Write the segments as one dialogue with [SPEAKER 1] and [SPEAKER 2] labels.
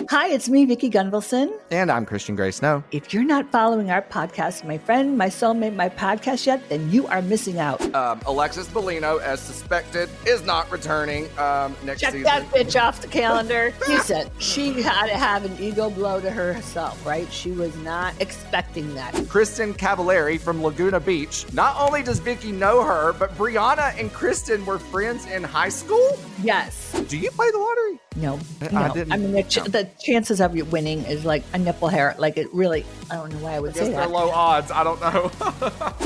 [SPEAKER 1] Hi, it's me, Vicki Gunvalson.
[SPEAKER 2] And I'm Christian Gray Snow.
[SPEAKER 1] If you're not following our podcast, My Friend, My Soulmate, My Podcast yet, then you are missing out.
[SPEAKER 2] Alexis Bellino, as suspected, is not returning next
[SPEAKER 1] Check
[SPEAKER 2] season.
[SPEAKER 1] that bitch off the calendar. Listen, she had to have an ego blow to herself, right? She was not expecting that.
[SPEAKER 2] Kristen Cavallari from Laguna Beach. Not only does Vicki know her, but Brianna and Kristen were friends in high school?
[SPEAKER 1] Yes.
[SPEAKER 2] Do you play the lottery?
[SPEAKER 1] No.
[SPEAKER 2] I didn't.
[SPEAKER 1] I mean, the chances of you winning is like a nipple hair. Like it really, I don't know why I would say
[SPEAKER 2] They're
[SPEAKER 1] that.
[SPEAKER 2] low odds. I don't know.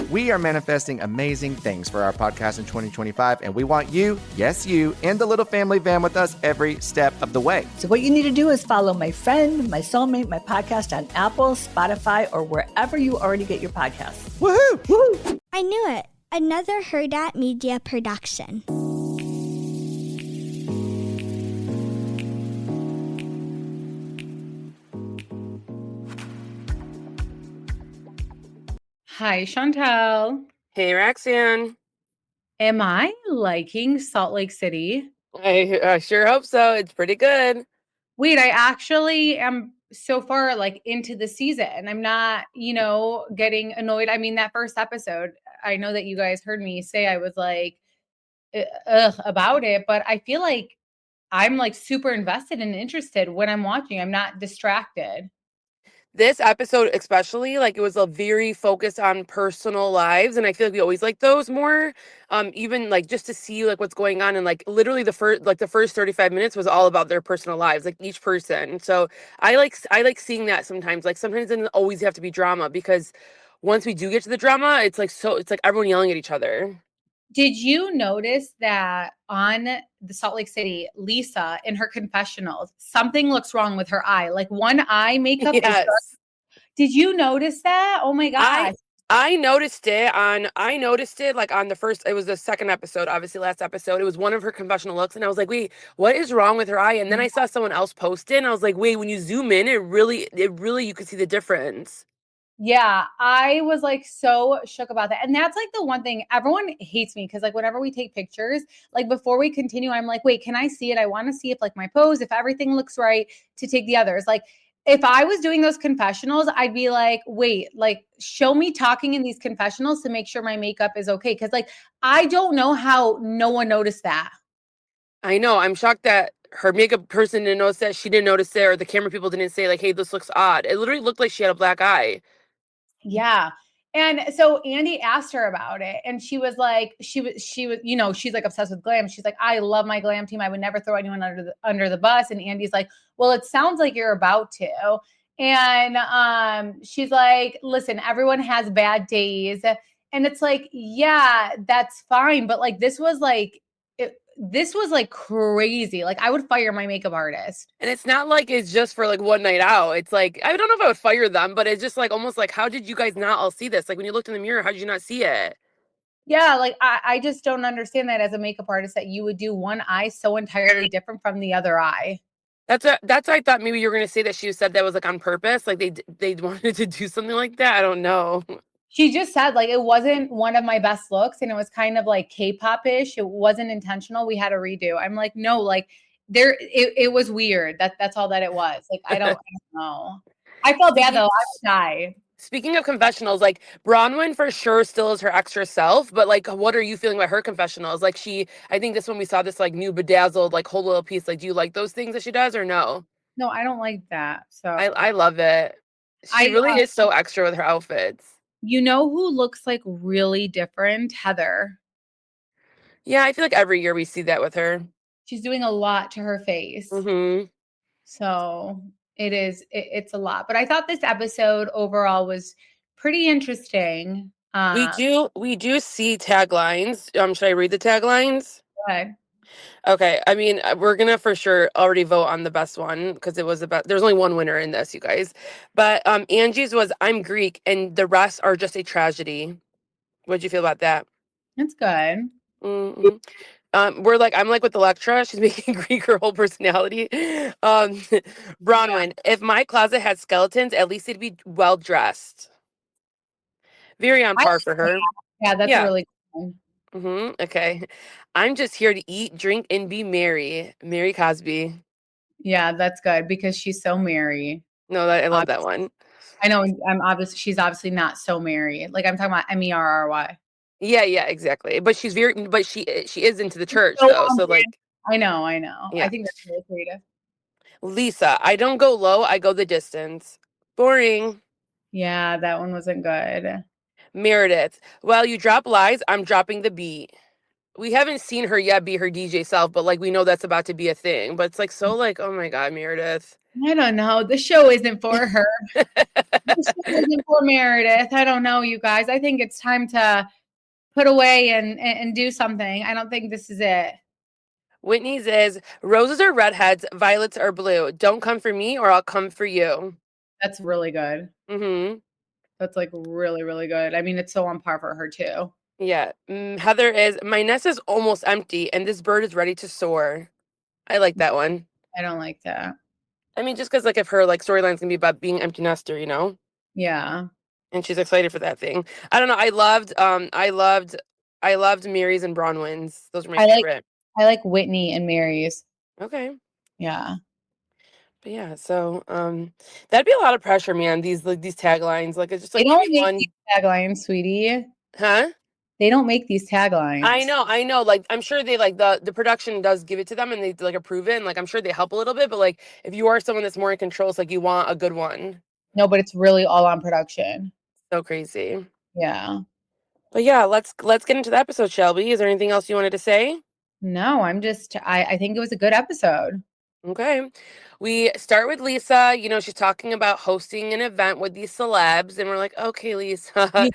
[SPEAKER 2] We are manifesting amazing things for our podcast in 2025, and we want you, yes, you, in the little family van with us every step of the way.
[SPEAKER 1] So what you need to do is follow My Friend, My Soulmate, My Podcast on Apple, Spotify, or wherever you already get your podcasts.
[SPEAKER 2] Woohoo!
[SPEAKER 1] Woo!
[SPEAKER 3] I knew it. Another Herdat Media production.
[SPEAKER 4] Hi, Chantel.
[SPEAKER 5] Hey, Roxanne.
[SPEAKER 4] Am I liking Salt Lake City?
[SPEAKER 5] I sure hope so. It's pretty good.
[SPEAKER 4] Wait, I actually am so far like into the season. I'm not, getting annoyed. I mean, that first episode, I know that you guys heard me say I was like, ugh, about it, but I feel like I'm like super invested and interested when I'm watching. I'm not distracted.
[SPEAKER 5] This episode, especially, like it was a very focused on personal lives, and I feel like we always like those more. Even like just to see like what's going on, and like literally the first 35 minutes was all about their personal lives, like each person. So I like seeing that sometimes. Like sometimes it doesn't always have to be drama, because once we do get to the drama, it's like everyone yelling at each other.
[SPEAKER 4] Did you notice that on the Salt Lake City, Lisa in her confessionals, something looks wrong with her eye? Like one eye makeup is
[SPEAKER 5] Yes.
[SPEAKER 4] Did you notice that? Oh my gosh.
[SPEAKER 5] I noticed it like on it was the second episode, obviously last episode. It was one of her confessional looks, and I was like, wait, what is wrong with her eye? And then I saw someone else post it, and I was like, wait, when you zoom in, it really you could see the difference.
[SPEAKER 4] Yeah, I was like so shook about that. And that's like the one thing everyone hates me, because like whenever we take pictures, like before we continue, I'm like, wait, can I see it? I want to see if like my pose, if everything looks right to take the others. Like if I was doing those confessionals, I'd be like, wait, like show me talking in these confessionals to make sure my makeup is okay. Cause like I don't know how no one noticed that.
[SPEAKER 5] I know. I'm shocked that her makeup person didn't notice that. She didn't notice it, or the camera people didn't say like, hey, this looks odd. It literally looked like she had a black eye.
[SPEAKER 4] Yeah. And so Andy asked her about it, and she was like, she was, she's like obsessed with glam. She's like, I love my glam team. I would never throw anyone under the bus. And Andy's like, well, it sounds like you're about to. And she's like, listen, everyone has bad days. And it's like, yeah, that's fine. But like, this was like crazy. Like I would fire my makeup artist.
[SPEAKER 5] And it's not like it's just for like one night out. It's like, I don't know if I would fire them, but it's just like almost like, how did you guys not all see this? Like when you looked in the mirror, how did you not see it?
[SPEAKER 4] Yeah, like I just don't understand that as a makeup artist, that you would do one eye so entirely different from the other eye.
[SPEAKER 5] That's why I thought maybe you were going to say that she said that was like on purpose. Like they wanted to do something like that. I don't know.
[SPEAKER 4] She just said like it wasn't one of my best looks, and it was kind of like K-pop-ish. It wasn't intentional. We had to redo. I'm like, no, like it was weird. That's all that it was. Like I don't know. I felt bad though. I would die.
[SPEAKER 5] Speaking of confessionals, like Bronwyn for sure still is her extra self, but like what are you feeling about her confessionals? Like I think this one we saw this like new bedazzled like whole little piece. Like do you like those things that she does or no?
[SPEAKER 4] No, I don't like that. So
[SPEAKER 5] I love it. She really is so extra with her outfits.
[SPEAKER 4] You know who looks like really different? Heather.
[SPEAKER 5] Yeah, I feel like every year we see that with her.
[SPEAKER 4] She's doing a lot to her face.
[SPEAKER 5] Mm-hmm.
[SPEAKER 4] So it's a lot. But I thought this episode overall was pretty interesting.
[SPEAKER 5] We do see taglines. Should I read the taglines?
[SPEAKER 4] Okay.
[SPEAKER 5] Okay. I mean, we're gonna for sure already vote on the best one because it was about. There's only one winner in this, you guys. But Angie's was "I'm Greek" and the rest are just a tragedy. What'd you feel about that?
[SPEAKER 4] That's good.
[SPEAKER 5] Mm-hmm. I'm like with Electra. She's making Greek her whole personality. Bronwyn, if my closet had skeletons, at least it'd be well dressed. Very on par for her.
[SPEAKER 4] Yeah, that's really cool.
[SPEAKER 5] Okay. I'm just here to eat, drink, and be merry. Mary Cosby.
[SPEAKER 4] Yeah, that's good because she's so merry.
[SPEAKER 5] No, I love that one.
[SPEAKER 4] I know she's obviously not so merry. Like I'm talking about Merry.
[SPEAKER 5] Yeah, exactly. But she is into the church
[SPEAKER 4] So
[SPEAKER 5] though.
[SPEAKER 4] on
[SPEAKER 5] So
[SPEAKER 4] brand.
[SPEAKER 5] like,
[SPEAKER 4] I know. I
[SPEAKER 5] yeah.
[SPEAKER 4] think that's really creative.
[SPEAKER 5] Lisa, I don't go low, I go the distance. Boring.
[SPEAKER 4] Yeah, that one wasn't good.
[SPEAKER 5] Meredith, well, you drop lies, I'm dropping the beat. We haven't seen her yet be her DJ self, but like we know that's about to be a thing. But it's like so like, oh my God, Meredith.
[SPEAKER 4] I don't know. The show isn't for her. The show isn't for Meredith. I don't know, you guys. I think it's time to put away and do something. I don't think this is it.
[SPEAKER 5] Whitney's is roses are redheads, violets are blue. Don't come for me or I'll come for you.
[SPEAKER 4] That's really good.
[SPEAKER 5] Mm-hmm.
[SPEAKER 4] That's like really, really good. I mean, it's so on par for her too.
[SPEAKER 5] Yeah. Heather is my nest is almost empty and this bird is ready to soar. I like that one.
[SPEAKER 4] I don't like that.
[SPEAKER 5] I mean, just because like if her like storyline's gonna be about being empty nester, you know?
[SPEAKER 4] Yeah.
[SPEAKER 5] And she's excited for that thing. I don't know. I loved Mary's and Bronwyn's. Those were my
[SPEAKER 4] I like
[SPEAKER 5] favorite.
[SPEAKER 4] I like Whitney and Mary's.
[SPEAKER 5] Okay.
[SPEAKER 4] Yeah.
[SPEAKER 5] But yeah, so that'd be a lot of pressure, man. These taglines. Like it's just
[SPEAKER 4] They
[SPEAKER 5] like give
[SPEAKER 4] don't
[SPEAKER 5] me
[SPEAKER 4] make
[SPEAKER 5] one.
[SPEAKER 4] these taglines, sweetie.
[SPEAKER 5] Huh?
[SPEAKER 4] They don't make these taglines.
[SPEAKER 5] I know. Like I'm sure they like the production does give it to them and they like approve it and like I'm sure they help a little bit, but like if you are someone that's more in control, it's like you want a good one.
[SPEAKER 4] No, but it's really all on production.
[SPEAKER 5] So crazy.
[SPEAKER 4] Yeah.
[SPEAKER 5] But yeah, let's get into the episode, Shelby. Is there anything else you wanted to say?
[SPEAKER 4] No, I think it was a good episode.
[SPEAKER 5] Okay. We start with Lisa. You know, she's talking about hosting an event with these celebs, and we're like, okay, Lisa.
[SPEAKER 4] You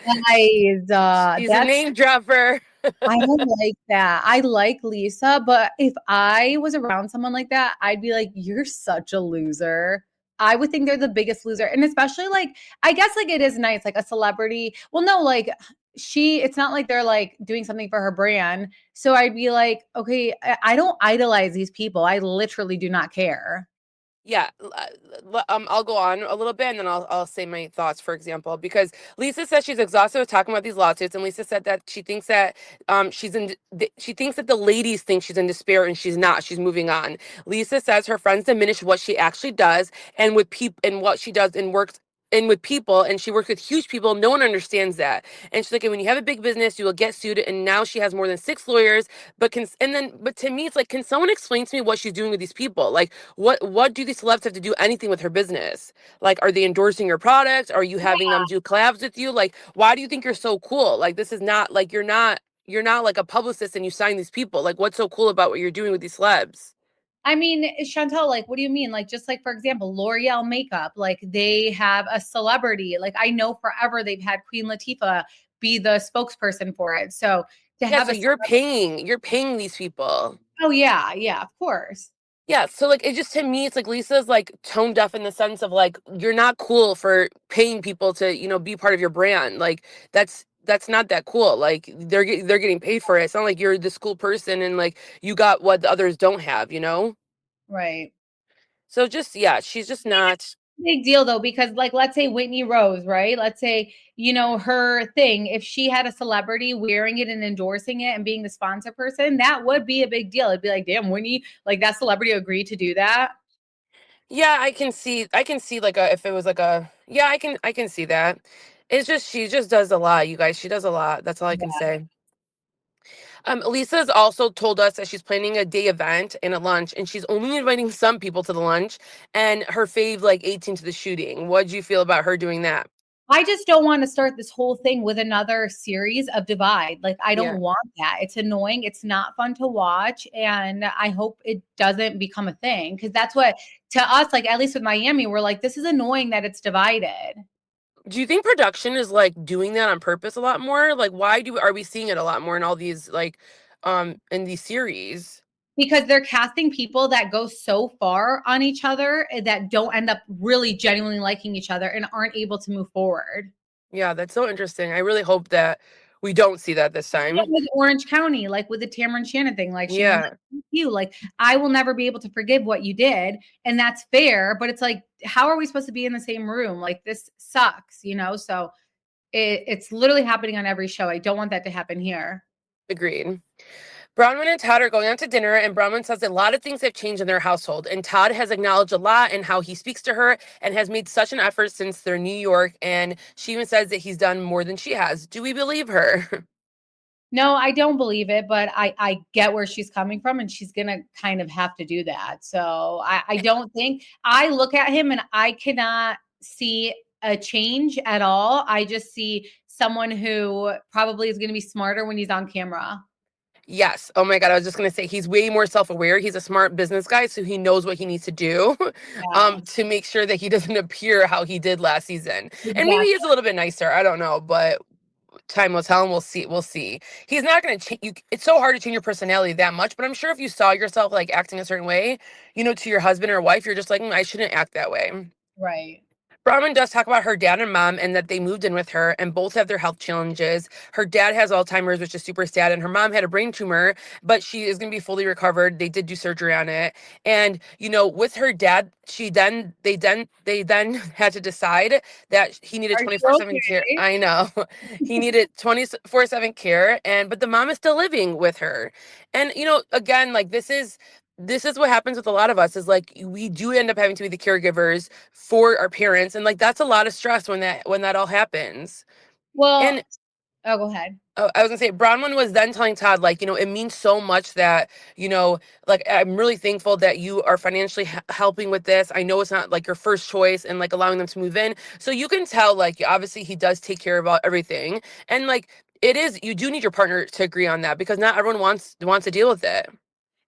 [SPEAKER 4] guys,
[SPEAKER 5] She's a name dropper.
[SPEAKER 4] I don't like that. I like Lisa, but if I was around someone like that, I'd be like, you're such a loser. I would think they're the biggest loser. And especially like, I guess like it is nice, like a celebrity. Well, no, like it's not like they're like doing something for her brand. So I'd be like, okay, I don't idolize these people. I literally do not care.
[SPEAKER 5] Yeah, I'll go on a little bit and then I'll say my thoughts, for example, because Lisa says she's exhausted with talking about these lawsuits, and Lisa said that she thinks that she thinks that the ladies think she's in despair and she's not. She's moving on. Lisa says her friends diminish what she actually does and with people and what she does and works and with people, and she works with huge people. No one understands that. And she's like, when you have a big business, you will get sued. And now she has more than 6 lawyers. But to me, it's like, can someone explain to me what she's doing with these people? Like, what do these celebs have to do anything with her business? Like, are they endorsing your products? Are you having them do collabs with you? Like, why do you think you're so cool? Like, this is not like you're not like a publicist and you sign these people. Like, what's so cool about what you're doing with these celebs?
[SPEAKER 4] I mean, Chantel, like, what do you mean? Like, just like, for example, L'Oreal makeup, like they have a celebrity. Like, I know forever they've had Queen Latifah be the spokesperson for it. So to
[SPEAKER 5] Yeah,
[SPEAKER 4] have
[SPEAKER 5] so you're paying these people.
[SPEAKER 4] oh yeah, of course.
[SPEAKER 5] Yeah, so like it just to me, it's like Lisa's like tone deaf in the sense of like you're not cool for paying people to be part of your brand. Like that's not that cool. Like they're getting paid for it. It's not like you're this cool person and like you got what the others don't have.
[SPEAKER 4] Right.
[SPEAKER 5] So just yeah, she's just not.
[SPEAKER 4] Big deal though, because like let's say Whitney Rose, right? Let's say, her thing, if she had a celebrity wearing it and endorsing it and being the sponsor person, that would be a big deal. It'd be like, damn, Whitney, like that celebrity agreed to do that.
[SPEAKER 5] Yeah, I can see like a if it was like a yeah, I can see that. It's just she just does a lot, you guys. She does a lot. That's all I can
[SPEAKER 4] Yeah.
[SPEAKER 5] say. Lisa's also told us that she's planning a day event and a lunch, and she's only inviting some people to the lunch, and her fave like 18 to the shooting. What do you feel about her doing that?
[SPEAKER 4] I just don't want to start this whole thing with another series of Divide. Like, I
[SPEAKER 5] Yeah,
[SPEAKER 4] don't want that. It's annoying. It's not fun to watch. And I hope it doesn't become a thing because that's what, to us, like, at least with Miami, we're like, this is annoying that it's divided
[SPEAKER 5] do you think production is like doing that on purpose a lot more? Like, why do are we seeing it a lot more in all these like in these series?
[SPEAKER 4] because they're casting people that go so far on each other that don't end up really genuinely liking each other and aren't able to move forward.
[SPEAKER 5] Yeah, that's so interesting. I really hope that we don't see that this time.
[SPEAKER 4] With Orange County, like with the Tamron Shannon thing, like Shannon,
[SPEAKER 5] Yeah,
[SPEAKER 4] you like, I will never be able to forgive what you did, and that's fair. But it's like, how are we supposed to be in the same room? Like this sucks, So it's literally happening on every show. I don't want that to happen here.
[SPEAKER 5] agreed. Bronwyn and Todd are going out to dinner, and Bronwyn says a lot of things have changed in their household. And Todd has acknowledged a lot and how he speaks to her and has made such an effort since they're New York. And she even says that he's done more than she has. Do we believe her?
[SPEAKER 4] No, I don't believe it, but I get where she's coming from, and she's gonna kind of have to do that. So I don't think I look at him and I cannot see a change at all. I just see someone who probably is gonna be smarter when he's on camera.
[SPEAKER 5] Yes. Oh my God. I was just going to say he's way more self-aware. He's a smart business guy, so he knows what he needs to do
[SPEAKER 4] Yeah,
[SPEAKER 5] to make sure that he doesn't appear how he did last season. And maybe he's
[SPEAKER 4] exactly.
[SPEAKER 5] a little bit nicer. I don't know, but time will tell and we'll see. We'll see. He's not going to change you. It's so hard to change your personality that much, but I'm sure if you saw yourself like acting a certain way, to your husband or wife, you're just like, I shouldn't act that way."
[SPEAKER 4] Right.
[SPEAKER 5] Bronwyn does talk about her dad and mom and that they moved in with her and both have their health challenges. Her dad has Alzheimer's, which is super sad, and her mom had a brain tumor, but she is going to be fully recovered. They did do surgery on it. And, with her dad, they then had to decide that he needed
[SPEAKER 4] Are you
[SPEAKER 5] 24/7 care.
[SPEAKER 4] okay?
[SPEAKER 5] I know. He needed 24/7 care, but the mom is still living with her. And, again, like this is what happens with a lot of us is like we do end up having to be the caregivers for our parents, and like that's a lot of stress when that all happens.
[SPEAKER 4] Well,
[SPEAKER 5] And
[SPEAKER 4] oh, go ahead.
[SPEAKER 5] I was gonna say Bronwyn was then telling Todd like it means so much that like I'm really thankful that you are financially helping with this. I know it's not like your first choice and like allowing them to move in, so you can tell like obviously he does take care of everything, and like it is you do need your partner to agree on that because not everyone wants to deal with it.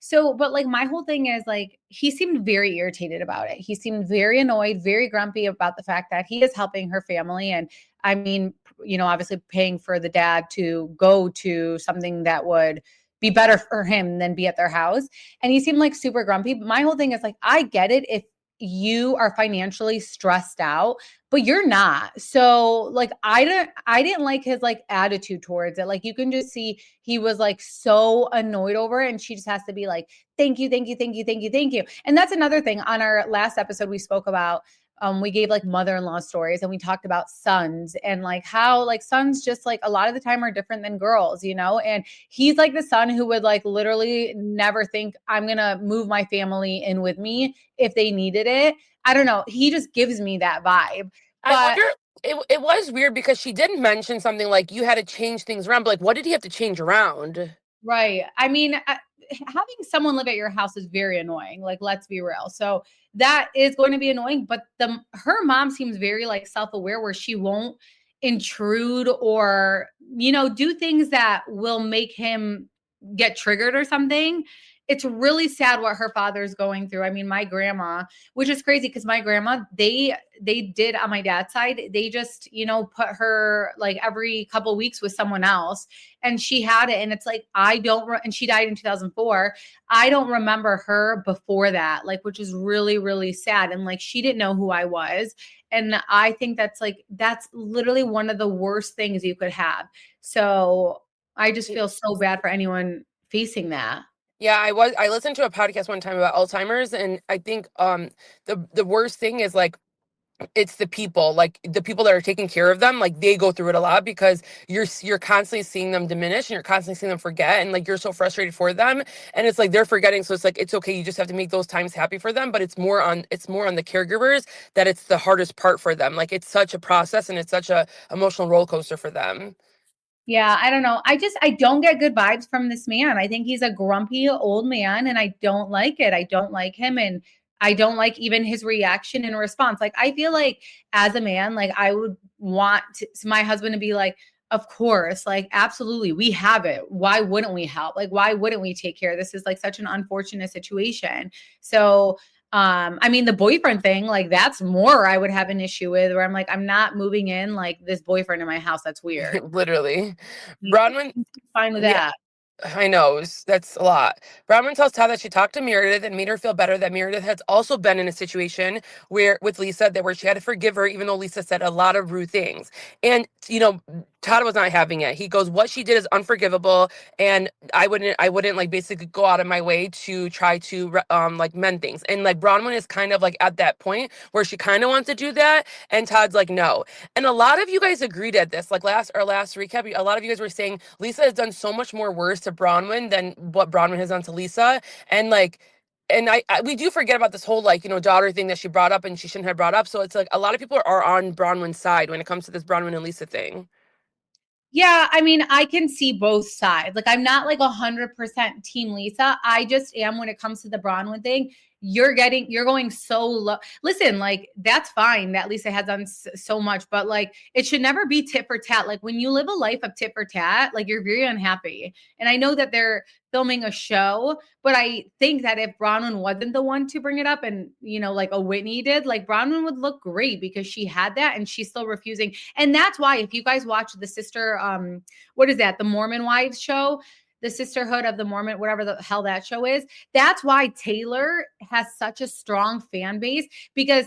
[SPEAKER 4] So, but like my whole thing is like he seemed very irritated about it. He seemed very annoyed, very grumpy about the fact that he is helping her family. And I mean, obviously paying for the dad to go to something that would be better for him than be at their house. And he seemed like super grumpy. But my whole thing is like, I get it if you are financially stressed out, but you're not. So like I didn't like his like attitude towards it. Like you can just see he was like so annoyed over it, and she just has to be like, thank you, thank you, thank you, thank you, thank you. And that's another thing. On our last episode, we spoke about we gave like mother-in-law stories, and we talked about sons and like how like sons just like a lot of the time are different than girls, and he's like the son who would like literally never think I'm gonna move my family in with me if they needed it. I don't know. He just gives me that vibe.
[SPEAKER 5] I
[SPEAKER 4] But
[SPEAKER 5] wonder. It was weird because she did mention something like you had to change things around, but like what did he have to change around?
[SPEAKER 4] right. I mean, having someone live at your house is very annoying. Like, let's be real. So that is going to be annoying. But her mom seems very like self-aware, where she won't intrude or do things that will make him get triggered or something. It's really sad what her father's going through. I mean, my grandma, which is crazy because my grandma, they did on my dad's side, they just put her like every couple of weeks with someone else, and she had it, and it's like and she died in 2004. I don't remember her before that, like, which is really really sad, and like she didn't know who I was, and I think that's literally one of the worst things you could have. So I just feel so bad for anyone facing that.
[SPEAKER 5] Yeah, I listened to a podcast one time about Alzheimer's, and I think the worst thing is like it's the people that are taking care of them, like they go through it a lot because you're constantly seeing them diminish and you're constantly seeing them forget, and like you're so frustrated for them, and it's like they're forgetting, so it's like it's okay, you just have to make those times happy for them, but it's more on the caregivers that it's the hardest part for them. Like it's such a process and it's such a emotional roller coaster for them.
[SPEAKER 4] Yeah, I don't know. I don't get good vibes from this man. I think he's a grumpy old man, and I don't like it. I don't like him, and I don't like even his reaction and response. Like I feel like as a man, like I would want my husband to be like, of course, like absolutely, we have it. Why wouldn't we help? Like why wouldn't we take care? This is like such an unfortunate situation. So I mean the boyfriend thing, like that's more I would have an issue with, where I'm like, I'm not moving in like this boyfriend in my house. That's weird.
[SPEAKER 5] Literally.
[SPEAKER 4] He's
[SPEAKER 5] Bronwyn,
[SPEAKER 4] fine with
[SPEAKER 5] yeah,
[SPEAKER 4] that.
[SPEAKER 5] I know, that's a lot. Bronwyn tells Todd that she talked to Meredith and made her feel better that Meredith has also been in a situation where with Lisa that where she had to forgive her, even though Lisa said a lot of rude things. And Todd was not having it. He goes, what she did is unforgivable, and I wouldn't like basically go out of my way to try to like mend things. And like Bronwyn is kind of like at that point where she kind of wants to do that, and Todd's like, no. And a lot of you guys agreed at this. Like our last recap, a lot of you guys were saying Lisa has done so much more worse to Bronwyn than what Bronwyn has done to Lisa, and like. And we do forget about this whole like, daughter thing that she brought up and she shouldn't have brought up. So it's like a lot of people are on Bronwyn's side when it comes to this Bronwyn and Lisa thing.
[SPEAKER 4] Yeah, I mean, I can see both sides. Like, I'm not like 100% team Lisa. I just am when it comes to the Bronwyn thing. You're going so low. Listen, like, that's fine that Lisa has done so much, but like, it should never be tit for tat. Like, when you live a life of tit for tat, like, you're very unhappy. And I know that they're filming a show, but I think that if Bronwyn wasn't the one to bring it up and, like a Whitney did, like Bronwyn would look great because she had that and she's still refusing. And that's why if you guys watch the sister, what is that? The Mormon Wives show, the Sisterhood of the Mormon, whatever the hell that show is. That's why Taylor has such a strong fan base because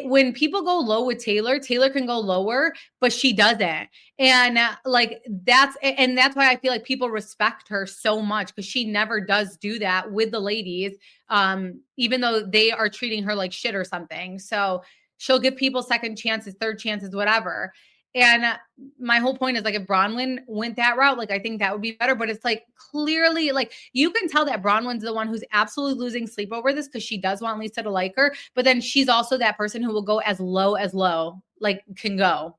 [SPEAKER 4] when people go low with Taylor can go lower, but she doesn't. And that's why I feel like people respect her so much because she never does do that with the ladies, even though they are treating her like shit or something. So she'll give people second chances, third chances, whatever. And my whole point is like, if Bronwyn went that route, like, I think that would be better, but it's like, clearly, like, you can tell that Bronwyn's the one who's absolutely losing sleep over this because she does want Lisa to like her, but then she's also that person who will go as low, like, can go.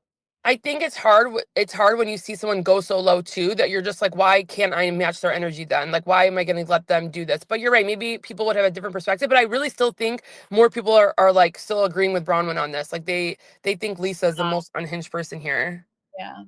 [SPEAKER 5] I think it's hard. It's hard when you see someone go so low too, that you're just like, why can't I match their energy then? Like, why am I going to let them do this? But you're right. Maybe people would have a different perspective, but I really still think more people are like still agreeing with Bronwyn on this. Like they think Lisa is the most unhinged person here.
[SPEAKER 4] Yeah.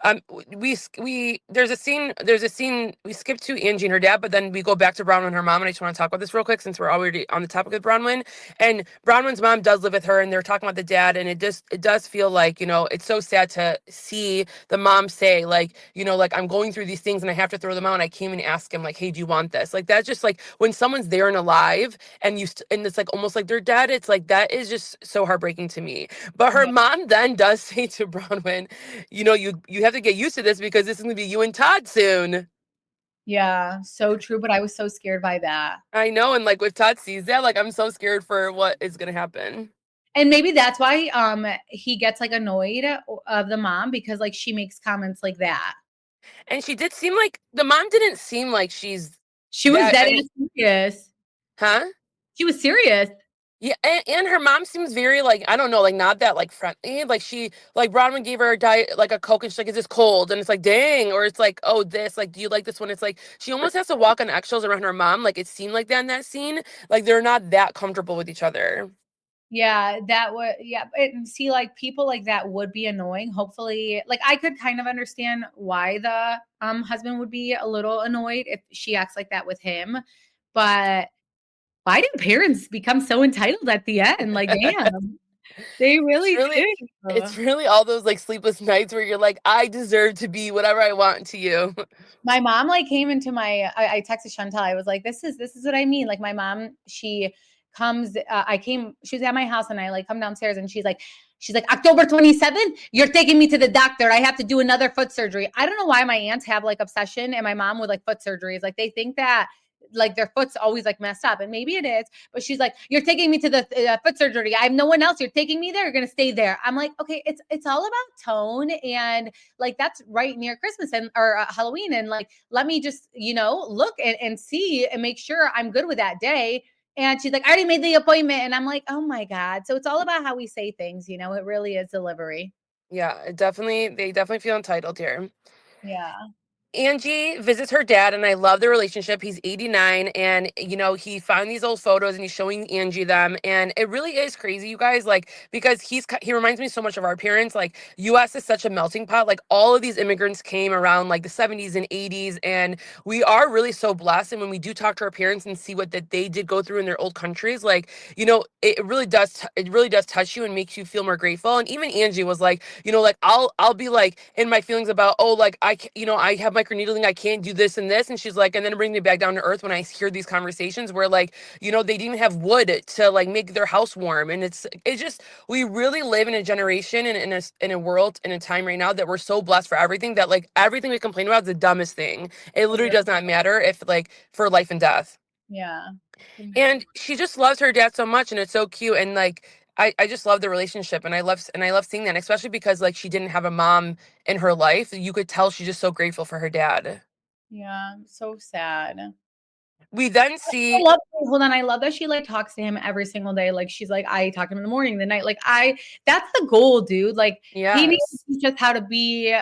[SPEAKER 5] There's a scene we skip to Angie and her dad, but then we go back to Bronwyn and her mom, and I just want to talk about this real quick since we're already on the topic of Bronwyn. And Bronwyn's mom does live with her, and they're talking about the dad, and it does feel like, it's so sad to see the mom say like, like, I'm going through these things and I have to throw them out, and I came and ask him like, hey, do you want this? Like, that's just like when someone's there and alive and and it's like almost like they're dead, it's like that is just so heartbreaking to me. But her mom then does say to Bronwyn, you have to get used to this because this is going to be you and Todd soon.
[SPEAKER 4] Yeah, so true. But I was so scared by that.
[SPEAKER 5] I know. And like if Todd sees that, like I'm so scared for what is going to happen.
[SPEAKER 4] And maybe that's why he gets like annoyed of the mom because like she makes comments like that.
[SPEAKER 5] And she did seem like the mom didn't seem like she was
[SPEAKER 4] serious.
[SPEAKER 5] Huh?
[SPEAKER 4] She was serious.
[SPEAKER 5] Yeah, and her mom seems very like, I don't know, like not that like friendly. Like she, like Bronwyn gave her a diet, like a Coke, and she's like, is this cold? And it's like, dang. Or it's like, oh, this, like, do you like this one? It's like she almost has to walk on eggshells around her mom. Like it seemed like that in that scene. Like they're not that comfortable with each other.
[SPEAKER 4] Yeah, and see, like people like that would be annoying. Hopefully, like I could kind of understand why the husband would be a little annoyed if she acts like that with him, but why do parents become so entitled at the end? Like, damn, they really do.
[SPEAKER 5] It's really all those like sleepless nights where you're like, I deserve to be whatever I want to you.
[SPEAKER 4] My mom like came into I texted Chantal. I was like, this is what I mean. Like my mom, she comes, she was at my house and I like come downstairs and she's like, October 27th, you're taking me to the doctor. I have to do another foot surgery. I don't know why my aunts have like obsession and my mom with like foot surgeries. Like they think that like their foot's always like messed up, and maybe it is, but she's like, you're taking me to the foot surgery. I have no one else. You're taking me there. You're going to stay there. I'm like, okay, it's all about tone. And like, that's right near Christmas or Halloween. And like, let me just, look and see and make sure I'm good with that day. And she's like, I already made the appointment. And I'm like, oh my God. So it's all about how we say things. It really is delivery.
[SPEAKER 5] Yeah, they definitely feel entitled here.
[SPEAKER 4] Yeah.
[SPEAKER 5] Angie visits her dad, and I love their relationship. He's 89, and he found these old photos and he's showing Angie them, and it really is crazy, you guys, like because he reminds me so much of our parents. Like US is such a melting pot. Like all of these immigrants came around like the 70s and 80s, and we are really so blessed. And when we do talk to our parents and see what that they did go through in their old countries, like it really does touch you and makes you feel more grateful. And even Angie was like, like I'll be like in my feelings about, oh, like I have my microneedling, I can't do this and this. And she's like, and then bring me back down to earth when I hear these conversations where like, you know, they didn't even have wood to like make their house warm. And it's just, we really live in a generation and in a world, in a time right now that we're so blessed for everything that like everything we complain about is the dumbest thing. It literally does not matter if like for life and death.
[SPEAKER 4] Yeah.
[SPEAKER 5] And she just loves her dad so much, and it's so cute. And like I just love the relationship, and I love seeing that, especially because like she didn't have a mom in her life. You could tell she's just so grateful for her dad.
[SPEAKER 4] Yeah. So sad.
[SPEAKER 5] We then
[SPEAKER 4] I
[SPEAKER 5] see
[SPEAKER 4] love hold on. I love that she like talks to him every single day. Like she's like, I talk to him in the morning, the night. Like that's the goal, dude. Like he needs to
[SPEAKER 5] yes.
[SPEAKER 4] teach us how to be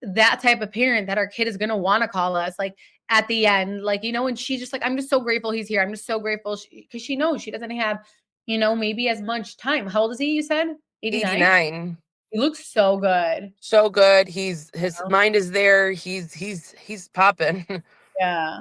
[SPEAKER 4] that type of parent that our kid is gonna want to call us. Like at the end, like you know, and she's just like, I'm just so grateful he's here. I'm just so grateful because she knows she doesn't have, you know, maybe as much time. How old is he? You said 89.
[SPEAKER 5] 89.
[SPEAKER 4] He looks so good.
[SPEAKER 5] So good. His mind is there. He's popping.
[SPEAKER 4] Yeah.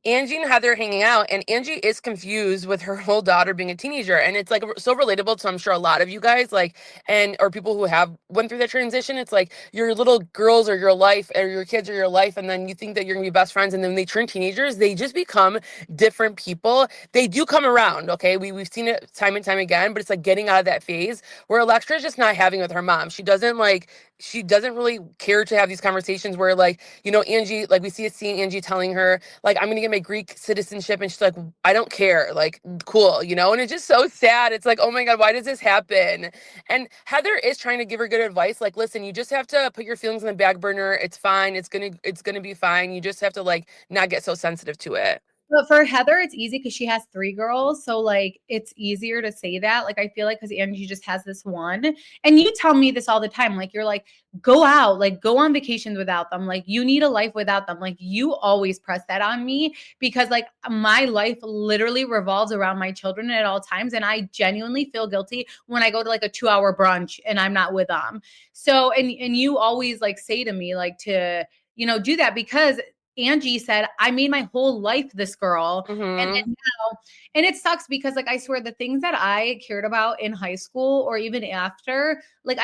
[SPEAKER 5] Angie and Heather hanging out, and Angie is confused with her whole daughter being a teenager, and it's like so relatable to I'm sure a lot of you guys like and or people who have went through that transition. It's like your little girls are your life, or your kids are your life, and then you think that you're gonna be best friends, and then they turn teenagers, they just become different people. They do come around, okay? We've seen it time and time again, but it's like getting out of that phase where Electra's just not having it with her mom. She doesn't really care to have these conversations where like, you know, Angie, like we see a scene, Angie telling her, like, I'm gonna get my Greek citizenship. And she's like, I don't care. Like, cool, you know? And it's just so sad. It's like, oh my God, why does this happen? And Heather is trying to give her good advice. Like, listen, you just have to put your feelings on the back burner. It's fine. It's gonna be fine. You just have to like not get so sensitive to it.
[SPEAKER 4] But for Heather, it's easy because she has 3 girls. So, like, it's easier to say that. Like, I feel like because Angie just has this one. And you tell me this all the time. Like, you're like, go out, like, go on vacations without them. Like, you need a life without them. Like, you always press that on me because, like, my life literally revolves around my children at all times. And I genuinely feel guilty when I go to like a 2-hour brunch and I'm not with them. So, and you always like say to me, like, to, you know, do that because Angie said, I made my whole life this girl. And
[SPEAKER 5] Mm-hmm.
[SPEAKER 4] then now, and it sucks because like I swear the things that I cared about in high school or even after, like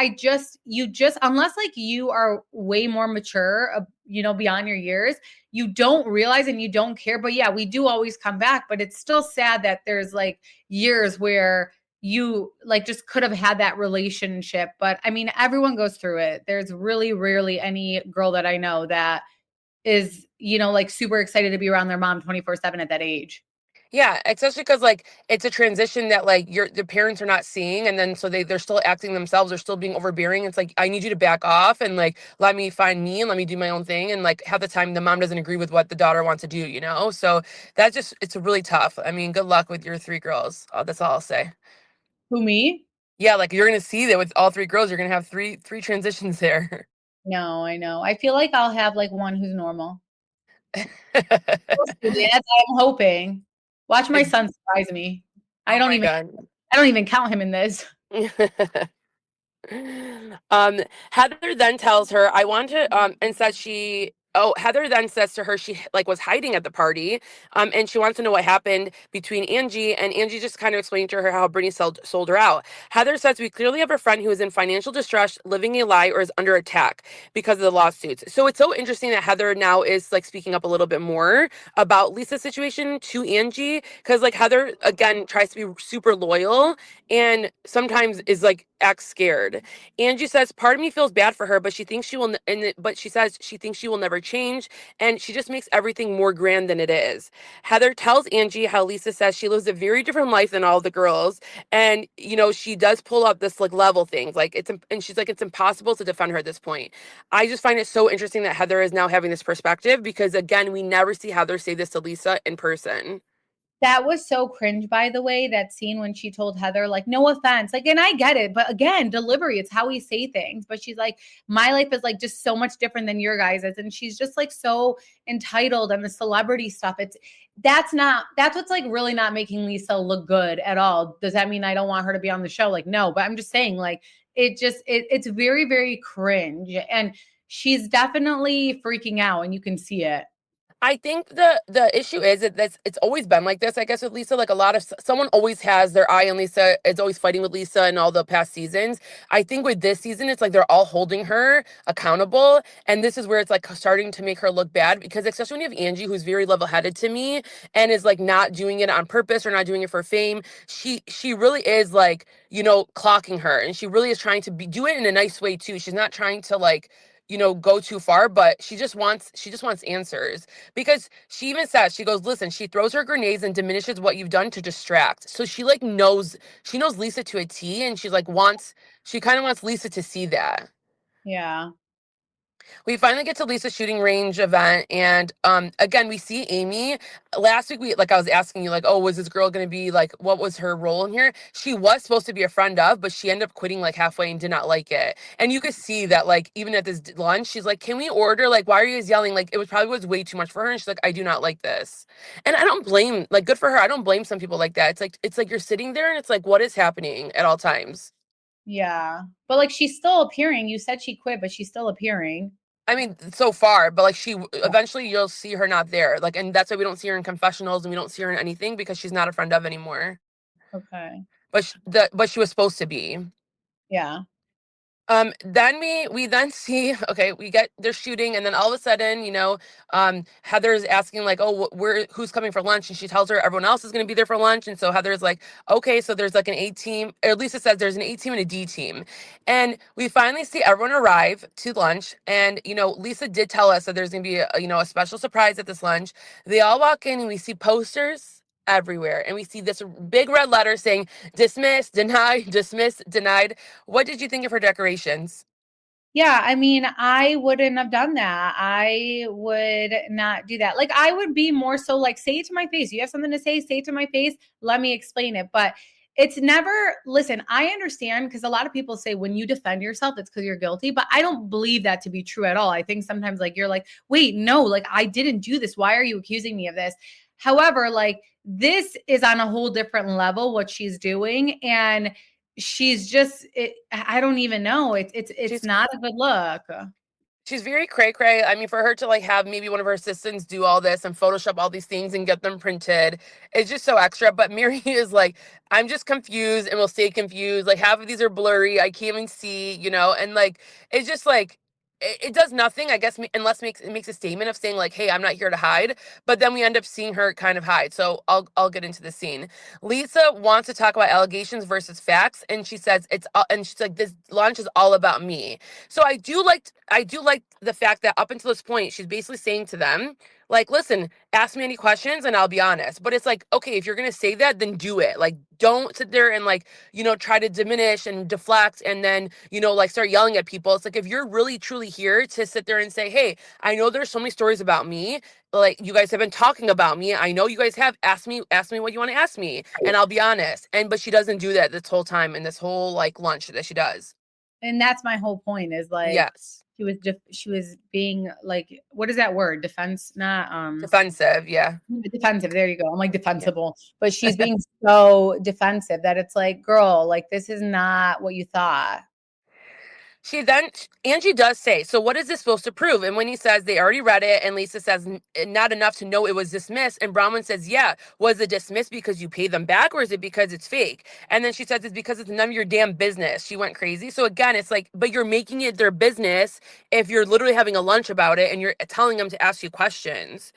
[SPEAKER 4] you just unless like you are way more mature, you know, beyond your years, you don't realize and you don't care. But yeah, we do always come back, but it's still sad that there's like years where you like just could have had that relationship. But I mean, everyone goes through it. There's really rarely any girl that I know that is, you know, like super excited to be around their mom 24/7 at that age.
[SPEAKER 5] Yeah, especially because like it's a transition that like the parents are not seeing, and then so they're still acting themselves, they're still being overbearing. It's like I need you to back off and like let me find me and let me do my own thing. And like half the time the mom doesn't agree with what the daughter wants to do, you know. So that's just it's really tough. I mean, good luck with your 3 girls. That's all I'll say.
[SPEAKER 4] Who, me?
[SPEAKER 5] Yeah, like you're gonna see that with all 3 girls, you're gonna have three transitions there.
[SPEAKER 4] No, I know. I feel like I'll have like one who's normal. We'll see. That's what I'm hoping. Watch my son surprise me. I
[SPEAKER 5] Oh
[SPEAKER 4] don't
[SPEAKER 5] my
[SPEAKER 4] even
[SPEAKER 5] God.
[SPEAKER 4] I don't even count him in this.
[SPEAKER 5] Um, Heather then tells her, I want to, and says Heather then says to her, she like was hiding at the party, and she wants to know what happened between Angie, and Angie just kind of explained to her how Brittany sold her out. Heather says, we clearly have a friend who is in financial distress, living a lie, or is under attack because of the lawsuits. So it's so interesting that Heather now is like speaking up a little bit more about Lisa's situation to Angie, because like Heather, again, tries to be super loyal and sometimes is like acts scared. Angie says part of me feels bad for her, but she thinks she will, but she says she thinks she will never change, and she just makes everything more grand than it is. Heather tells Angie how Lisa says she lives a very different life than all the girls, and you know she does pull up this like level things, like and she's like it's impossible to defend her at this point. I just find it so interesting that Heather is now having this perspective because again we never see Heather say this to Lisa in person.
[SPEAKER 4] That was so cringe, by the way, that scene when she told Heather, like, no offense. Like, and I get it, but again, delivery, it's how we say things. But she's like, my life is like just so much different than your guys's. And she's just like so entitled and the celebrity stuff. That's what's like really not making Lisa look good at all. Does that mean I don't want her to be on the show? Like, no, but I'm just saying, like, it's very, very cringe. And she's definitely freaking out and you can see it.
[SPEAKER 5] I think the issue is that it's always been like this. I guess with Lisa, like a lot of someone always has their eye on Lisa. It's always fighting with Lisa in all the past seasons. I think with this season, it's like they're all holding her accountable, and this is where it's like starting to make her look bad because especially when you have Angie, who's very level headed to me, and is like not doing it on purpose or not doing it for fame. She really is like clocking her, and she really is trying to do it in a nice way too. She's not trying to like go too far, but she just wants answers because she even says, she goes, listen, she throws her grenades and diminishes what you've done to distract. So she like knows Lisa to a T, and she kind of wants Lisa to see that.
[SPEAKER 4] Yeah.
[SPEAKER 5] We finally get to Lisa's shooting range event, and again we see Amy. Last week I was asking you like, oh, was this girl going to be like, what was her role in here? She was supposed to be a friend of, but she ended up quitting like halfway and did not like it. And you could see that like even at this lunch, she's like, can we order? Like, why are you guys yelling? Like it was way too much for her, and she's like, I do not like this. And I don't blame, like, good for her. I don't blame some people like that. It's like you're sitting there and it's like, what is happening at all times?
[SPEAKER 4] Yeah. But like she's still appearing. You said she quit, but she's still appearing.
[SPEAKER 5] I mean, so far, but like eventually you'll see her not there. Like, and that's why we don't see her in confessionals and we don't see her in anything because she's not a friend of anymore.
[SPEAKER 4] Okay.
[SPEAKER 5] But she was supposed to be.
[SPEAKER 4] Yeah.
[SPEAKER 5] Then we then see, okay, we get they're shooting, and then all of a sudden, Heather's asking like, oh, who's coming for lunch, and she tells her everyone else is going to be there for lunch, and so Heather's like, okay, so there's like an A team, or at least it says there's an A team and a D team, and we finally see everyone arrive to lunch, and Lisa did tell us that there's going to be a special surprise at this lunch. They all walk in, and we see posters everywhere, and we see this big red letter saying dismissed, denied, dismissed, denied. What did you think of her decorations?
[SPEAKER 4] Yeah, I mean, I wouldn't have done that. I would not do that. Like, I would be more so like, say it to my face. You have something to say it to my face. Let me explain it. But it's never, listen, I understand because a lot of people say when you defend yourself, it's because you're guilty. But I don't believe that to be true at all. I think sometimes like you're like, wait, no, like I didn't do this. Why are you accusing me of this? However, like this is on a whole different level, what she's doing. And she's just I don't even know. It's
[SPEAKER 5] She's
[SPEAKER 4] not a good look.
[SPEAKER 5] she's very cray cray. I mean, for her to like have maybe one of her assistants do all this and Photoshop all these things and get them printed, it's just so extra. But Mary is like, I'm just confused and will stay confused. Like half of these are blurry. I can't even see, and like it's just like it does nothing, I guess, unless it makes a statement of saying like, hey, I'm not here to hide. But then we end up seeing her kind of hide. So I'll get into the scene. Lisa wants to talk about allegations versus facts, and she says and she's like, this lunch is all about me. So I do like the fact that up until this point, she's basically saying to them, like, listen, ask me any questions and I'll be honest. But it's like, okay, if you're gonna say that, then do it. Like, don't sit there and like, try to diminish and deflect and then, like start yelling at people. It's like if you're really truly here to sit there and say, hey, I know there's so many stories about me. Like you guys have been talking about me. I know you guys have asked me what you want to ask me, and I'll be honest. But she doesn't do that this whole time in this whole like lunch that she does.
[SPEAKER 4] And that's my whole point is like
[SPEAKER 5] Yes.
[SPEAKER 4] she was being like, what is that word? Defense, not
[SPEAKER 5] Defensive, yeah.
[SPEAKER 4] defensive. There you go. I'm like defensible, but she's being so defensive that it's like, girl, like this is not what you thought.
[SPEAKER 5] Angie does say, so what is this supposed to prove? And when he says they already read it, and Lisa says not enough to know it was dismissed, and Bronwyn says, yeah, was it dismissed because you paid them back, or is it because it's fake? And then she says it's because it's none of your damn business. She went crazy. So again, it's like, but you're making it their business if you're literally having a lunch about it and you're telling them to ask you questions.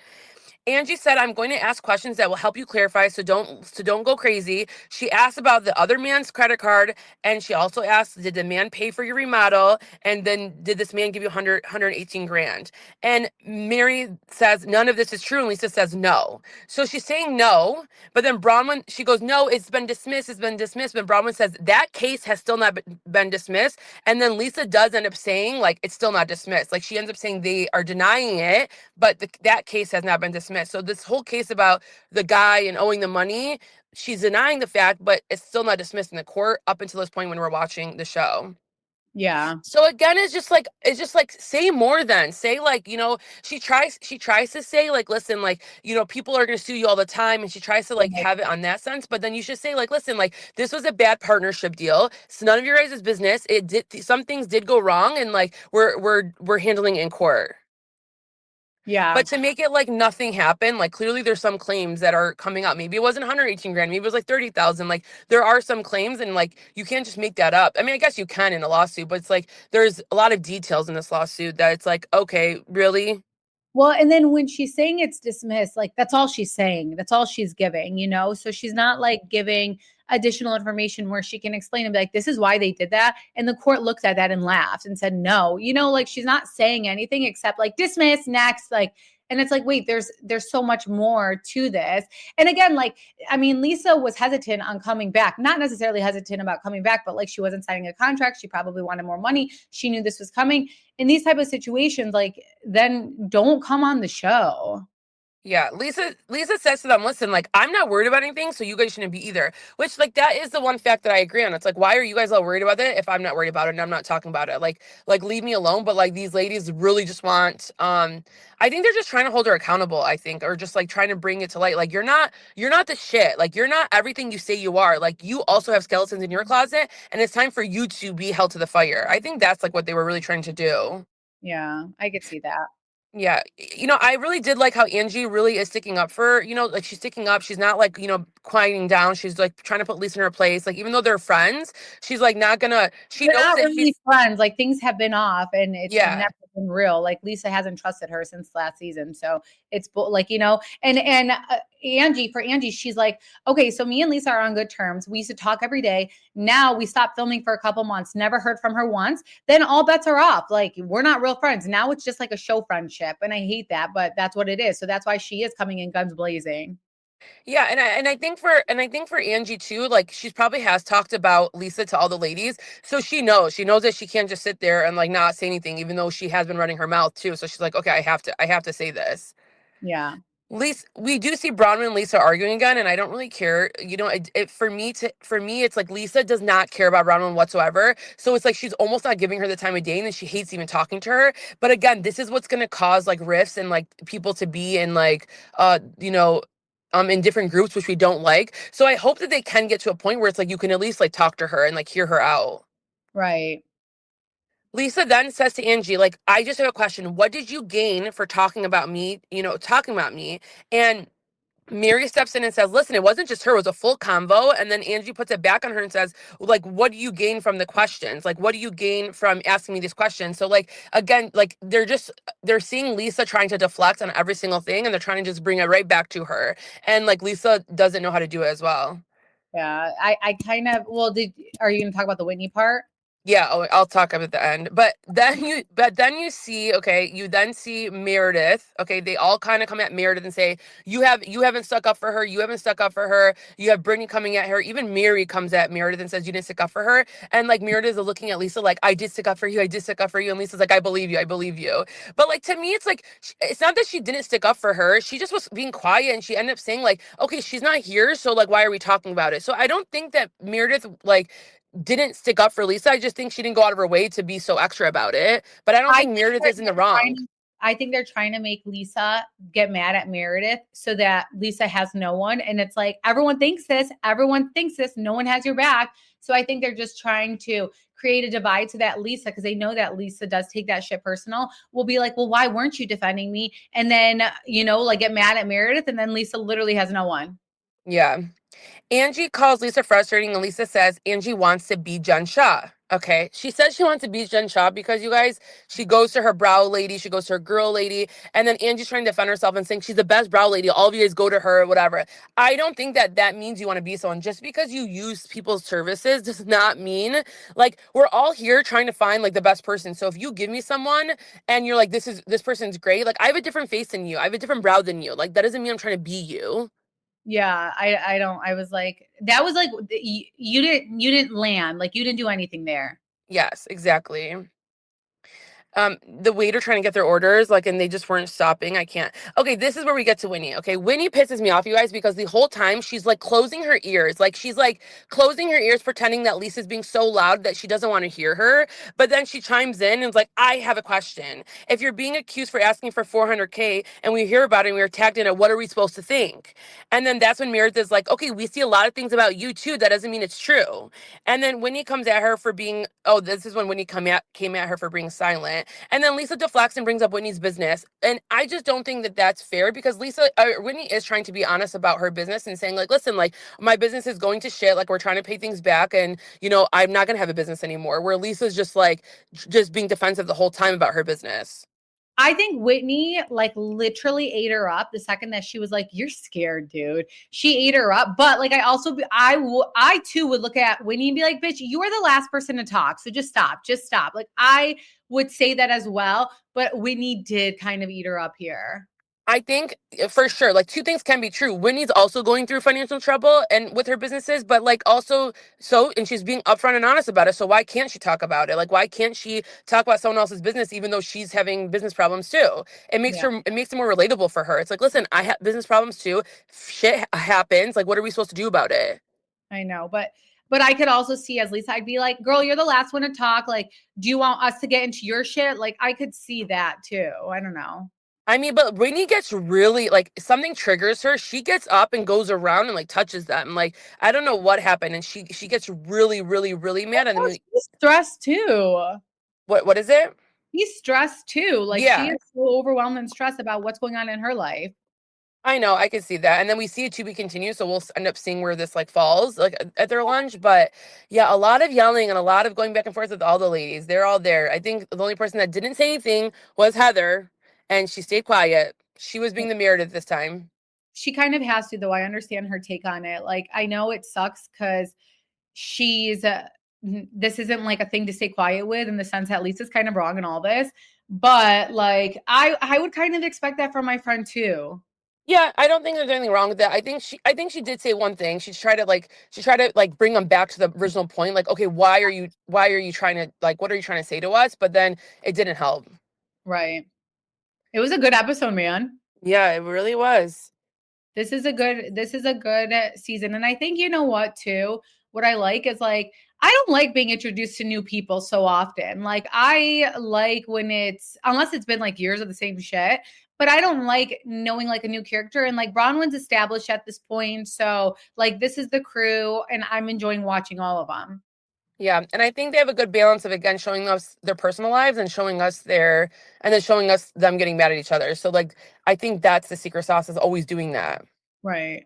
[SPEAKER 5] Angie said, I'm going to ask questions that will help you clarify, so don't go crazy. She asked about the other man's credit card, and she also asked, did the man pay for your remodel? And then did this man give you 118 grand? And Mary says, none of this is true. And Lisa says no. So she's saying no, but then Bronwyn, she goes, no, it's been dismissed. It's been dismissed. But Bronwyn says that case has still not been dismissed. And then Lisa does end up saying, like, it's still not dismissed. Like she ends up saying they are denying it, but that case has not been dismissed. So this whole case about the guy and owing the money, she's denying the fact, but it's still not dismissed in the court up until this point when we're watching the show.
[SPEAKER 4] Yeah.
[SPEAKER 5] So again, it's just like say more then. Say like, she tries to say like, listen, like, people are gonna sue you all the time, and she tries to like have it on that sense, but then you should say like, listen, like this was a bad partnership deal. It's none of your guys' business. Some things did go wrong, and like we're handling it in court.
[SPEAKER 4] Yeah.
[SPEAKER 5] But to make it like nothing happened, like clearly there's some claims that are coming up. Maybe it wasn't 118 grand, maybe it was like 30,000. Like there are some claims, and like you can't just make that up. I mean, I guess you can in a lawsuit, but it's like there's a lot of details in this lawsuit that it's like, okay, really?
[SPEAKER 4] Well, and then when she's saying it's dismissed, like that's all she's saying. That's all she's giving, So she's not like giving additional information where she can explain and be like, this is why they did that. And the court looked at that and laughed and said, no, like she's not saying anything except like dismiss next, like, and it's like, wait, there's so much more to this. And again, like, I mean, Lisa was hesitant on coming back, not necessarily hesitant about coming back, but like she wasn't signing a contract. She probably wanted more money. She knew this was coming. In these type of situations, like, then don't come on the show.
[SPEAKER 5] Yeah, Lisa says to them, listen, like, I'm not worried about anything, so you guys shouldn't be either. Which, like, that is the one fact that I agree on. It's like, why are you guys all worried about it if I'm not worried about it and I'm not talking about it? Like leave me alone. But like these ladies really just want I think they're just trying to hold her accountable, I think, or just like trying to bring it to light. Like you're not the shit. Like you're not everything you say you are. Like you also have skeletons in your closet, and it's time for you to be held to the fire. I think that's like what they were really trying to do.
[SPEAKER 4] Yeah, I could see that.
[SPEAKER 5] Yeah, I really did like how Angie really is sticking up for, like she's sticking up. She's not like, quieting down. She's like trying to put Lisa in her place. Like, even though they're friends, she's like not gonna, she
[SPEAKER 4] They're
[SPEAKER 5] knows
[SPEAKER 4] not
[SPEAKER 5] that
[SPEAKER 4] really
[SPEAKER 5] she's,
[SPEAKER 4] friends. Like things have been off and it's
[SPEAKER 5] yeah.
[SPEAKER 4] never been real. Like Lisa hasn't trusted her since last season. So it's like, and Angie, she's like, okay, so me and Lisa are on good terms. We used to talk every day. Now we stopped filming for a couple months, never heard from her once. Then all bets are off. Like we're not real friends. Now it's just like a show friendship. And I hate that, but that's what it is. So that's why she is coming in guns blazing.
[SPEAKER 5] Yeah, and I think for Angie too, like she's probably has talked about Lisa to all the ladies, so she knows that she can't just sit there and like not say anything, even though she has been running her mouth too. So she's like, okay, I have to say this.
[SPEAKER 4] Yeah.
[SPEAKER 5] Lisa, we do see Bronwyn and Lisa arguing again, and I don't really care. For me, it's like Lisa does not care about Bronwyn whatsoever. So it's like she's almost not giving her the time of day, and then she hates even talking to her. But again, this is what's gonna cause like rifts and like people to be in like in different groups, which we don't like. So I hope that they can get to a point where it's like you can at least like talk to her and like hear her out.
[SPEAKER 4] Right.
[SPEAKER 5] Lisa then says to Angie, like, I just have a question. What did you gain for talking about me? Talking about me. And Mary steps in and says, listen, it wasn't just her, it was a full convo. And then Angie puts it back on her and says, like, what do you gain from the questions? Like, what do you gain from asking me these questions? So, like, again, like, they're seeing Lisa trying to deflect on every single thing, and they're trying to just bring it right back to her. And, like, Lisa doesn't know how to do it as well.
[SPEAKER 4] Yeah. I kind of, well, are you going to talk about the Whitney part?
[SPEAKER 5] Yeah, I'll talk about the end. But then you see, okay, you then see Meredith. Okay, they all kind of come at Meredith and say, you haven't stuck up for her, you haven't stuck up for her. You have Brittany coming at her. Even Mary comes at Meredith and says you didn't stick up for her. And like Meredith is looking at Lisa like, I did stick up for you, I did stick up for you. And Lisa's like, I believe you, I believe you. But like to me, it's like it's not that she didn't stick up for her. She just was being quiet, and she ended up saying like, okay, she's not here, so like why are we talking about it? So I don't think that Meredith like didn't stick up for Lisa. I just think she didn't go out of her way to be so extra about it. But I don't think Meredith is in the wrong.
[SPEAKER 4] I think they're trying to make Lisa get mad at Meredith so that Lisa has no one. And it's like, everyone thinks this. No one has your back. So I think they're just trying to create a divide so that Lisa, because they know that Lisa does take that shit personal, will be like, well, why weren't you defending me? And then, like get mad at Meredith. And then Lisa literally has no one.
[SPEAKER 5] Yeah. Angie calls Lisa frustrating, and Lisa says Angie wants to be Jen Shah. Okay. She says she wants to be Jen Shah because, you guys, she goes to her brow lady, she goes to her girl lady, and then Angie's trying to defend herself and saying she's the best brow lady. All of you guys go to her, whatever. I don't think that means you want to be someone. Just because you use people's services does not mean, like, we're all here trying to find like the best person. So if you give me someone and you're like, this person's great, like I have a different face than you, I have a different brow than you. Like that doesn't mean I'm trying to be you.
[SPEAKER 4] Yeah, I don't. I was like, that was like you didn't land, like you didn't do anything there.
[SPEAKER 5] Yes, exactly. The waiter trying to get their orders, like, and they just weren't stopping. I can't. Okay, this is where we get to Winnie. Okay, Winnie pisses me off, you guys, because the whole time she's like closing her ears. Like she's like closing her ears, pretending that Lisa's being so loud that she doesn't want to hear her. But then she chimes in and is like, I have a question. If you're being accused for asking for 400K and we hear about it and we are tagged in it, what are we supposed to think? And then that's when Meredith is like, okay, we see a lot of things about you too. That doesn't mean it's true. And then Winnie comes at her for being, this is when Winnie came at her for being silent. 100%. And then Lisa deflects and brings up Whitney's business. And I just don't think that that's fair because Whitney is trying to be honest about her business and saying like, listen, like my business is going to shit. Like we're trying to pay things back and, I'm not going to have a business anymore. Where Lisa's just like, just being defensive the whole time about her business.
[SPEAKER 4] I think Whitney like literally ate her up the second that she was like, "You're scared, dude." She ate her up, but like I too would look at Whitney and be like, "Bitch, you are the last person to talk, so just stop." Like I would say that as well, but Whitney did kind of eat her up here.
[SPEAKER 5] I think for sure, like two things can be true. Whitney's also going through financial trouble and with her businesses, but like also and she's being upfront and honest about it. So why can't she talk about it? Like, why can't she talk about someone else's business, even though she's having business problems too? It makes it more relatable for her. It's like, listen, I have business problems too. Shit happens. Like, what are we supposed to do about it?
[SPEAKER 4] I know, but I could also see as Lisa, I'd be like, girl, you're the last one to talk. Like, do you want us to get into your shit? Like, I could see that too. I don't know.
[SPEAKER 5] I mean, but Whitney gets really, like, something triggers her. She gets up and goes around and, like, touches them. Like, I don't know what happened. And she gets really, really, really mad. And then
[SPEAKER 4] She's stressed too.
[SPEAKER 5] what is it?
[SPEAKER 4] He's stressed too. Like,
[SPEAKER 5] Yeah.
[SPEAKER 4] she is so overwhelmed and stressed about what's going on in her life.
[SPEAKER 5] I know, I can see that. And then we see it to be continued. So we'll end up seeing where this, like, falls, like, at their lunch. But, yeah, a lot of yelling and a lot of going back and forth with all the ladies. They're all there. I think the only person that didn't say anything was Heather. And she stayed quiet. She was being the Meredith this time.
[SPEAKER 4] She kind of has to, though. I understand her take on it. Like, I know it sucks because she's this isn't like a thing to stay quiet with in the sense that Lisa's kind of wrong in all this. But like, I would kind of expect that from my friend too.
[SPEAKER 5] Yeah, I don't think there's anything wrong with that. I think she did say one thing. She tried to bring them back to the original point. Like, okay, why are you trying to, like, what are you trying to say to us? But then it didn't help.
[SPEAKER 4] Right. It was a good episode, man.
[SPEAKER 5] Yeah, it really was.
[SPEAKER 4] This is a good season. And I think, you know what, too? What I like is like, I don't like being introduced to new people so often. Like, I like when unless it's been like years of the same shit, but I don't like knowing like a new character. And like Bronwyn's established at this point. So like, this is the crew and I'm enjoying watching all of them.
[SPEAKER 5] Yeah, and I think they have a good balance of, again, showing us their personal lives and showing us and then showing us them getting mad at each other. So like, I think that's the secret sauce, is always doing that.
[SPEAKER 4] Right.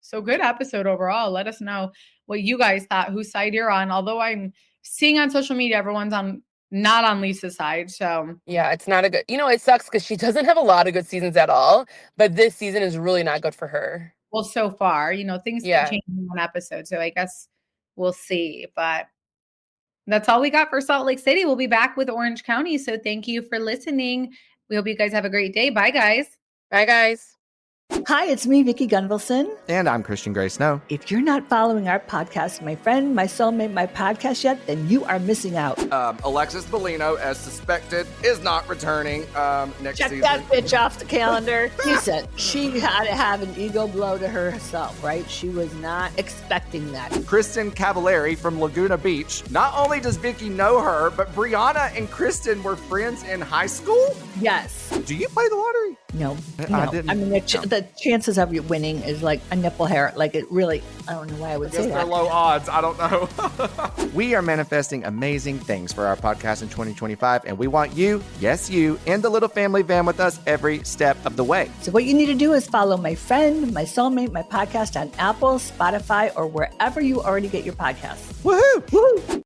[SPEAKER 4] So good episode overall. Let us know what you guys thought, whose side you're on. Although I'm seeing on social media, everyone's not on Lisa's side. So
[SPEAKER 5] yeah, it's not a good, it sucks because she doesn't have a lot of good seasons at all, but this season is really not good for her.
[SPEAKER 4] Well, so far, things can change in one episode. So I guess we'll see. But that's all we got for Salt Lake City. We'll be back with Orange County. So thank you for listening. We hope you guys have a great day. Bye, guys.
[SPEAKER 5] Bye, guys.
[SPEAKER 1] Hi, it's me, Vicki Gunvalson.
[SPEAKER 2] And I'm Christian Gray Snow.
[SPEAKER 1] If you're not following our podcast, My Friend, My Soulmate, My Podcast yet, then you are missing out.
[SPEAKER 2] Alexis Bellino, as suspected, is not returning next
[SPEAKER 1] Check
[SPEAKER 2] season.
[SPEAKER 1] that bitch off the calendar. Listen, she had to have an ego blow to herself, right? She was not expecting that.
[SPEAKER 2] Kristen Cavallari from Laguna Beach. Not only does Vicky know her, but Brianna and Kristen were friends in high school?
[SPEAKER 1] Yes.
[SPEAKER 2] Do you play the lottery?
[SPEAKER 1] No.
[SPEAKER 2] I didn't.
[SPEAKER 1] I mean, the chances of you winning is like a nipple hair. Like it really, I don't know why I would say
[SPEAKER 2] They're
[SPEAKER 1] that.
[SPEAKER 2] low odds. I don't know. We are manifesting amazing things for our podcast in 2025, and we want you, yes, you, in the little family van with us every step of the way.
[SPEAKER 1] So what you need to do is follow My Friend, My Soulmate, My Podcast on Apple, Spotify, or wherever you already get your podcasts.
[SPEAKER 2] Woohoo!
[SPEAKER 1] Woo!